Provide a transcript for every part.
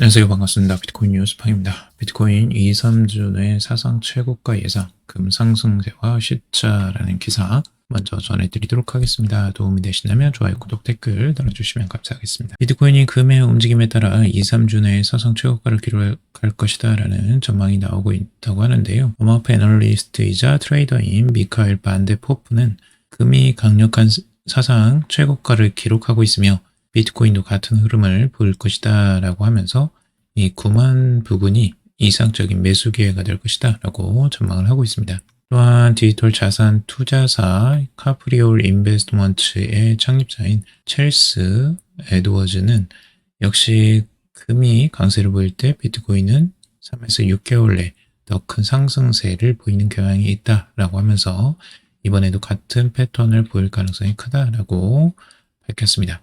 안녕하세요. 반갑습니다. 비트코인 뉴스팡입니다. 비트코인 2, 3주 내 사상 최고가 예상, 금 상승세와 시차라는 기사 먼저 전해드리도록 하겠습니다. 도움이 되신다면 좋아요, 구독, 댓글 달아주시면 감사하겠습니다. 비트코인이 금의 움직임에 따라 2, 3주 내에 사상 최고가를 기록할 것이다 라는 전망이 나오고 있다고 하는데요. 어마프 애널리스트이자 트레이더인 미카엘 반데포프는 금이 강력한 사상 최고가를 기록하고 있으며 비트코인도 같은 흐름을 보일 것이다 라고 하면서 이 9만 부근이 이상적인 매수 기회가 될 것이다 라고 전망을 하고 있습니다. 또한 디지털 자산 투자사 카프리올 인베스트먼트의 창립자인 첼스 에드워즈는 역시 금이 강세를 보일 때 비트코인은 3에서 6개월 내 더 큰 상승세를 보이는 경향이 있다라고 하면서 이번에도 같은 패턴을 보일 가능성이 크다라고 밝혔습니다.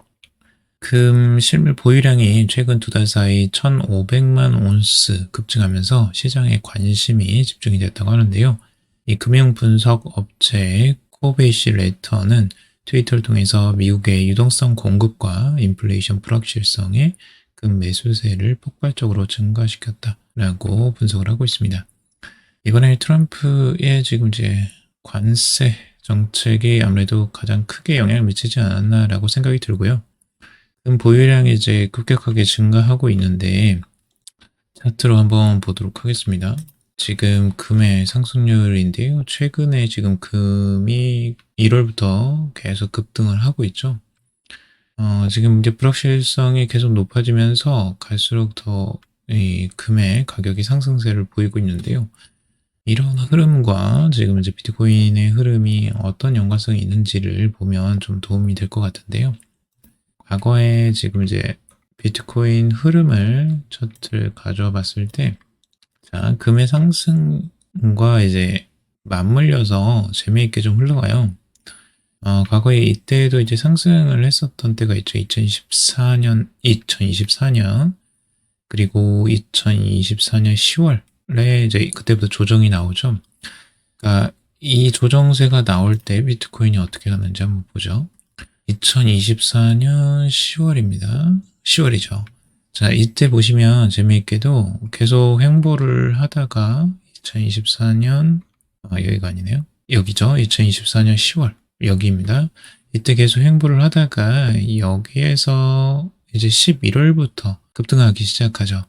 금 실물 보유량이 최근 두 달 사이 1,500만 온스 급증하면서 시장에 관심이 집중이 됐다고 하는데요. 이 금융 분석 업체 코베이시 레터는 트위터를 통해서 미국의 유동성 공급과 인플레이션 불확실성에 금 매수세를 폭발적으로 증가시켰다라고 분석을 하고 있습니다. 이번에 트럼프의 지금 이제 관세 정책이 아무래도 가장 크게 영향을 미치지 않았나라고 생각이 들고요. 금 보유량이 이제 급격하게 증가하고 있는데 차트로 한번 보도록 하겠습니다. 지금 금의 상승률인데요. 최근에 지금 금이 1월부터 계속 급등을 하고 있죠. 지금 이제 불확실성이 계속 높아지면서 갈수록 더 이 금의 가격이 상승세를 보이고 있는데요. 이런 흐름과 지금 이제 비트코인의 흐름이 어떤 연관성이 있는지를 보면 좀 도움이 될 것 같은데요. 과거에 지금 이제 비트코인 흐름을 차트를 가져와 봤을 때, 자, 금의 상승과 이제 맞물려서 재미있게 좀 흘러가요. 과거에 이때도 이제 상승을 했었던 때가 있죠. 2024년, 그리고 2024년 10월에 이제 그때부터 조정이 나오죠. 그러니까 이 조정세가 나올 때 비트코인이 어떻게 가는지 한번 보죠. 2024년 10월입니다. 10월이죠. 자, 이때 보시면 재미있게도 계속 횡보를 하다가 2024년, 여기가 아니네요. 여기죠. 2024년 10월. 여기입니다. 이때 계속 횡보를 하다가 여기에서 이제 11월부터 급등하기 시작하죠.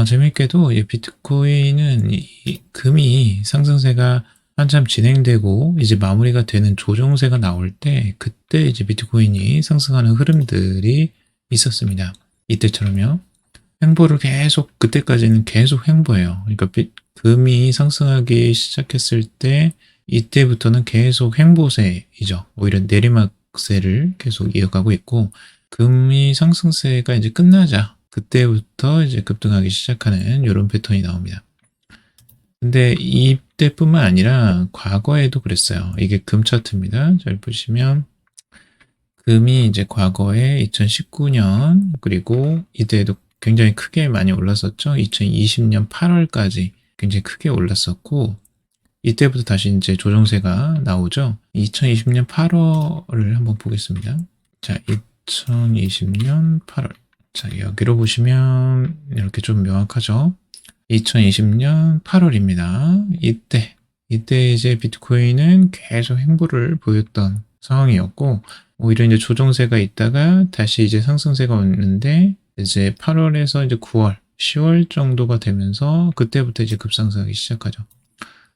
재미있게도 이 비트코인은 이 금이 상승세가 한참 진행되고 이제 마무리가 되는 조정세가 나올 때 그때 이제 비트코인이 상승하는 흐름들이 있었습니다. 이때처럼요. 횡보를 계속 그때까지는 계속 횡보예요. 그러니까 금이 상승하기 시작했을 때 이때부터는 계속 횡보세이죠. 오히려 내리막세를 계속 이어가고 있고 금이 상승세가 이제 끝나자 그때부터 이제 급등하기 시작하는 이런 패턴이 나옵니다. 근데 이때뿐만 아니라 과거에도 그랬어요. 이게 금 차트입니다. 잘 보시면 금이 이제 과거에 2019년 그리고 이때에도 굉장히 크게 많이 올랐었죠. 2020년 8월까지 굉장히 크게 올랐었고 이때부터 다시 이제 조정세가 나오죠. 2020년 8월을 한번 보겠습니다. 자, 2020년 8월. 자, 여기로 보시면 이렇게 좀 명확하죠. 2020년 8월입니다. 이때 이제 비트코인은 계속 횡보를 보였던 상황이었고, 오히려 이제 조정세가 있다가 다시 이제 상승세가 왔는데, 이제 8월에서 이제 9월, 10월 정도가 되면서 그때부터 이제 급상승하기 시작하죠.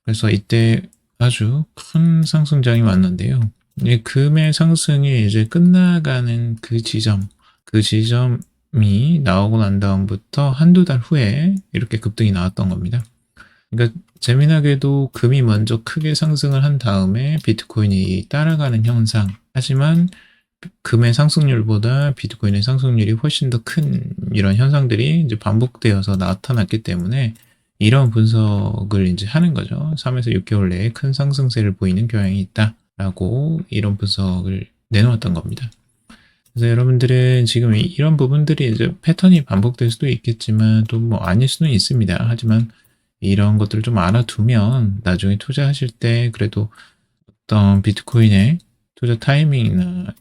그래서 이때 아주 큰 상승장이 왔는데요. 이 금의 상승이 이제 끝나가는 그 지점이 나오고 난 다음부터 한두 달 후에 이렇게 급등이 나왔던 겁니다. 그러니까 재미나게도 금이 먼저 크게 상승을 한 다음에 비트코인이 따라가는 현상. 하지만 금의 상승률보다 비트코인의 상승률이 훨씬 더 큰 이런 현상들이 이제 반복되어서 나타났기 때문에 이런 분석을 이제 하는 거죠. 3에서 6개월 내에 큰 상승세를 보이는 경향이 있다라고 이런 분석을 내놓았던 겁니다. 그래서 여러분들은 지금 이런 부분들이 이제 패턴이 반복될 수도 있겠지만 또 뭐 아닐 수는 있습니다. 하지만 이런 것들을 좀 알아두면 나중에 투자하실 때 그래도 어떤 비트코인의 투자 타이밍이나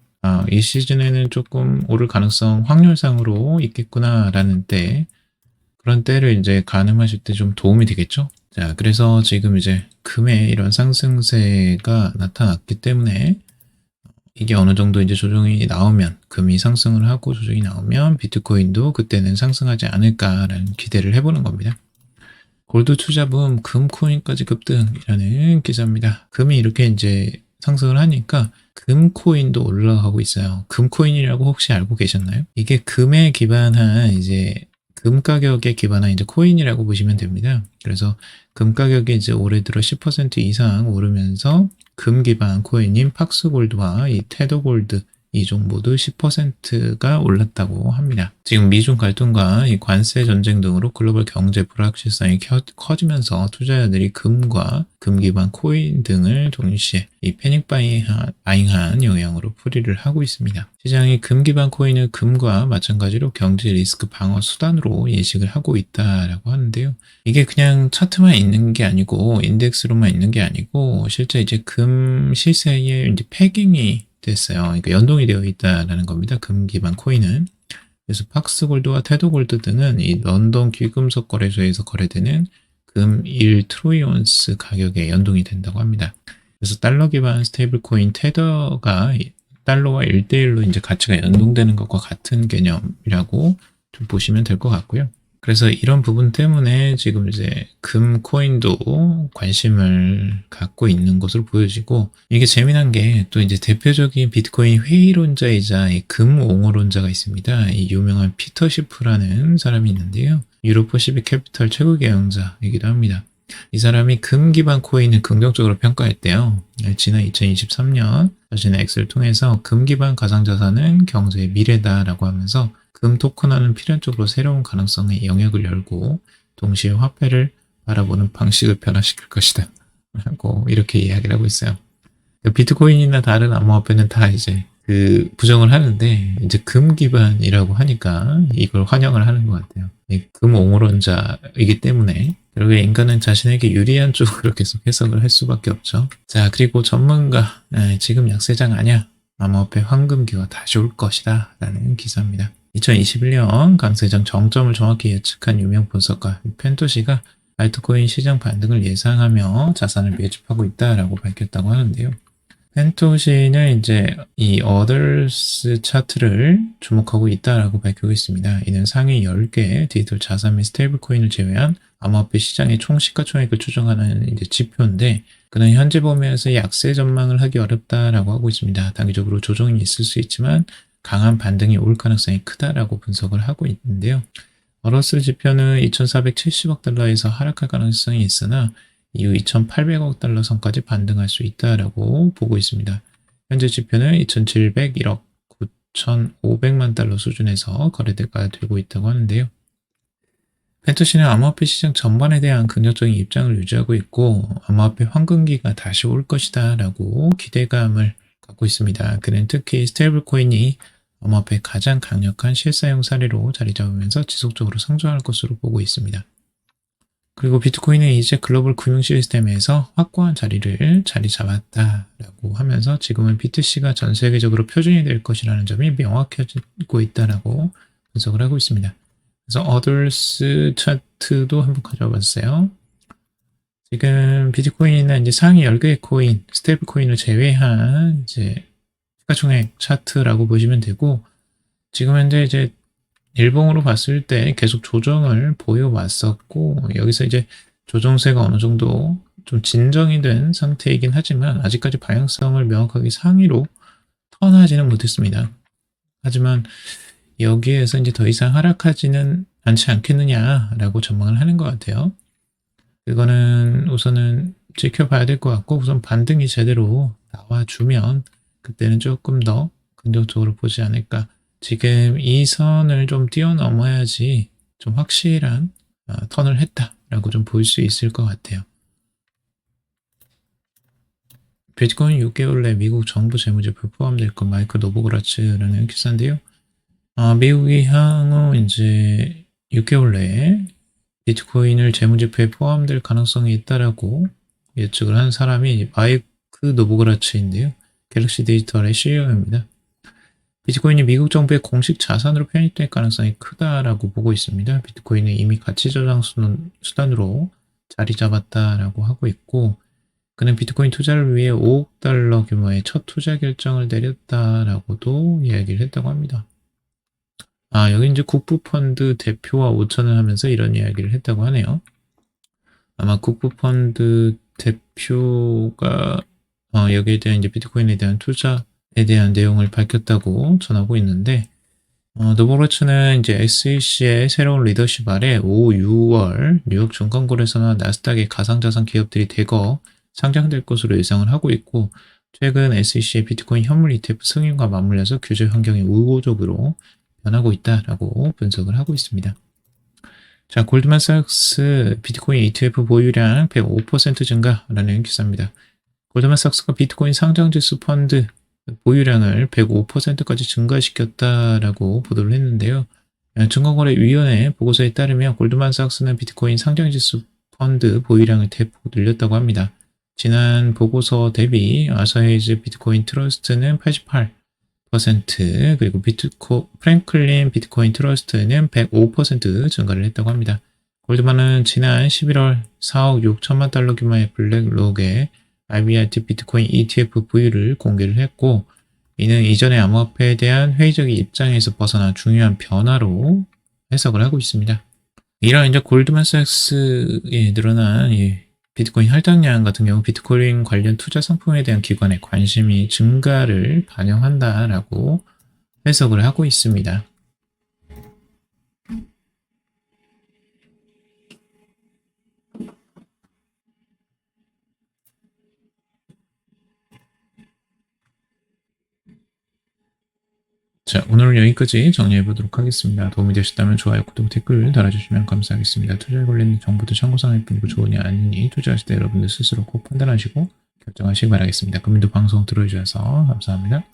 이 시즌에는 조금 오를 가능성 확률상으로 있겠구나라는 때 그런 때를 이제 가늠하실 때 좀 도움이 되겠죠? 자, 그래서 지금 이제 금의 이런 상승세가 나타났기 때문에 이게 어느 정도 이제 조정이 나오면, 금이 상승을 하고 조정이 나오면 비트코인도 그때는 상승하지 않을까라는 기대를 해보는 겁니다. 골드 투자붐, 금코인까지 급등이라는 기사입니다. 금이 이렇게 이제 상승을 하니까 금코인도 올라가고 있어요. 금코인이라고 혹시 알고 계셨나요? 이게 금에 기반한 이제 금 가격에 기반한 이제 코인이라고 보시면 됩니다. 그래서 금 가격이 이제 올해 들어 10% 이상 오르면서 금 기반 코인인 팍스골드와 이 테더골드 이 종 모두 10%가 올랐다고 합니다. 지금 미중 갈등과 이 관세 전쟁 등으로 글로벌 경제 불확실성이 커지면서 투자자들이 금과 금 기반 코인 등을 동시에 이 패닉 바잉한 영향으로 풀이를 하고 있습니다. 시장이 금 기반 코인을 금과 마찬가지로 경제 리스크 방어 수단으로 예식을 하고 있다라고 하는데요. 이게 그냥 차트만 있는 게 아니고 인덱스로만 있는 게 아니고 실제 이제 금 시세에 이제 패깅이 됐어요. 그러니까 연동이 되어 있다라는 겁니다. 금 기반 코인은. 그래서 팍스골드와 테더골드 등은 이 런던 귀금속 거래소에서 거래되는 금 1트로이온스 가격에 연동이 된다고 합니다. 그래서 달러 기반 스테이블 코인 테더가 달러와 1대1로 이제 가치가 연동되는 것과 같은 개념이라고 좀 보시면 될 것 같고요. 그래서 이런 부분 때문에 지금 이제 금 코인도 관심을 갖고 있는 것으로 보여지고, 이게 재미난 게 또 이제 대표적인 비트코인 회의론자이자 이 금 옹호론자가 있습니다. 이 유명한 피터 시프라는 사람이 있는데요. 유로 퍼시픽 캐피털 최고 경영자이기도 합니다. 이 사람이 금 기반 코인을 긍정적으로 평가했대요. 지난 2023년 자신의 엑셀을 통해서 금 기반 가상자산은 경제의 미래다라고 하면서 금 토큰화는 필연적으로 새로운 가능성의 영역을 열고 동시에 화폐를 바라보는 방식을 변화시킬 것이다 라고 이렇게 이야기를 하고 있어요. 비트코인이나 다른 암호화폐는 다 이제 그 부정을 하는데 이제 금 기반이라고 하니까 이걸 환영을 하는 것 같아요. 금 옹호론자이기 때문에 결국에 인간은 자신에게 유리한 쪽으로 계속 해석을 할 수밖에 없죠. 자, 그리고 전문가, 지금 약세장 아니야. 암호화폐 황금기가 다시 올 것이다 라는 기사입니다. 2021년 강세장 정점을 정확히 예측한 유명 분석가 펜토시가 알트코인 시장 반등을 예상하며 자산을 매집하고 있다라고 밝혔다고 하는데요. 펜토시는 이제 이 others 차트를 주목하고 있다라고 밝히고 있습니다. 이는 상위 10개 디지털 자산 및 스테이블 코인을 제외한 암호화폐 시장의 총 시가총액을 추정하는 이제 지표인데, 그는 현재 범위에서 약세 전망을 하기 어렵다라고 하고 있습니다. 단기적으로 조정이 있을 수 있지만 강한 반등이 올 가능성이 크다라고 분석을 하고 있는데요. 어러스 지표는 2,470억 달러에서 하락할 가능성이 있으나 이후 2,800억 달러 선까지 반등할 수 있다라고 보고 있습니다. 현재 지표는 2,701억 9,500만 달러 수준에서 거래대가 되고 있다고 하는데요. 펜토시는 암호화폐 시장 전반에 대한 긍정적인 입장을 유지하고 있고 암호화폐 황금기가 다시 올 것이다 라고 기대감을 갖고 있습니다. 그는 특히 스테이블 코인이 암호화폐의 가장 강력한 실사용 사례로 자리 잡으면서 지속적으로 성장할 것으로 보고 있습니다. 그리고 비트코인은 이제 글로벌 금융 시스템에서 확고한 자리를 자리 잡았다라고 하면서 지금은 BTC가 전 세계적으로 표준이 될 것이라는 점이 명확해지고 있다라고 분석을 하고 있습니다. 그래서 others 차트도 한번 가져와 봤어요. 지금 비트코인이나 이제 상위 10개의 코인, 스테이블 코인을 제외한 이제 시가총액 차트라고 보시면 되고, 지금 현재 이제 일봉으로 봤을 때 계속 조정을 보여왔었고, 여기서 이제 조정세가 어느 정도 좀 진정이 된 상태이긴 하지만 아직까지 방향성을 명확하게 상위로 턴하지는 못했습니다. 하지만 여기에서 이제 더 이상 하락하지는 않지 않겠느냐라고 전망을 하는 것 같아요. 이거는 우선은 지켜봐야 될 것 같고, 우선 반등이 제대로 나와주면 그때는 조금 더 긍정적으로 보지 않을까. 지금 이 선을 좀 뛰어넘어야지 좀 확실한 턴을 했다라고 좀 볼 수 있을 것 같아요. 비트코인 6개월 내 미국 정부 재무제표에 포함될 것 마이클 노보그라츠라는 기사인데요. 미국이 향후 이제 6개월 내에 비트코인을 재무제표에 포함될 가능성이 있다라고 예측을 한 사람이 마이크 노보그라츠인데요. 갤럭시 디지털의 CEO입니다. 비트코인이 미국 정부의 공식 자산으로 편입될 가능성이 크다라고 보고 있습니다. 비트코인은 이미 가치 저장 수단으로 자리 잡았다라고 하고 있고, 그는 비트코인 투자를 위해 5억 달러 규모의 첫 투자 결정을 내렸다라고도 이야기를 했다고 합니다. 여기 이제 국부펀드 대표와 오천을 하면서 이런 이야기를 했다고 하네요. 아마 국부펀드 대표가 여기에 대한 이제 비트코인에 대한 투자에 대한 내용을 밝혔다고 전하고 있는데, 노보로츠는 이제 SEC의 새로운 리더십 아래 5, 6월 뉴욕 증권거래소나 나스닥의 가상자산 기업들이 대거 상장될 것으로 예상을 하고 있고, 최근 SEC의 비트코인 현물 ETF 승인과 맞물려서 규제 환경이 우호적으로 변하고 있다라고 분석을 하고 있습니다. 자, 골드만삭스 비트코인 ETF 보유량 105% 증가라는 기사입니다. 골드만삭스가 비트코인 상장지수 펀드 보유량을 105%까지 증가시켰다라고 보도를 했는데요. 증권거래위원회 보고서에 따르면 골드만삭스는 비트코인 상장지수 펀드 보유량을 대폭 늘렸다고 합니다. 지난 보고서 대비 아서헤이즈 비트코인 트러스트는 88%, 그리고 프랭클린 비트코인 트러스트는 105% 증가를 했다고 합니다. 골드만은 지난 11월 4억 6천만 달러 규모의 블랙록의 IBRT 비트코인 ETF 보유를 공개를 했고, 이는 이전의 암호화폐에 대한 회의적인 입장에서 벗어나 중요한 변화로 해석을 하고 있습니다. 이런 이제 골드만삭스에 늘어난 비트코인 할당량 같은 경우 비트코인 관련 투자 상품에 대한 기관의 관심이 증가를 반영한다라고 해석을 하고 있습니다. 자, 오늘은 여기까지 정리해 보도록 하겠습니다. 도움이 되셨다면 좋아요, 구독, 댓글 달아주시면 감사하겠습니다. 투자에 관련된 정보도 참고사항일 뿐이고 좋으냐 아니니 투자하실 때 여러분들 스스로 꼭 판단하시고 결정하시기 바라겠습니다. 금일도 방송 들어주셔서 감사합니다.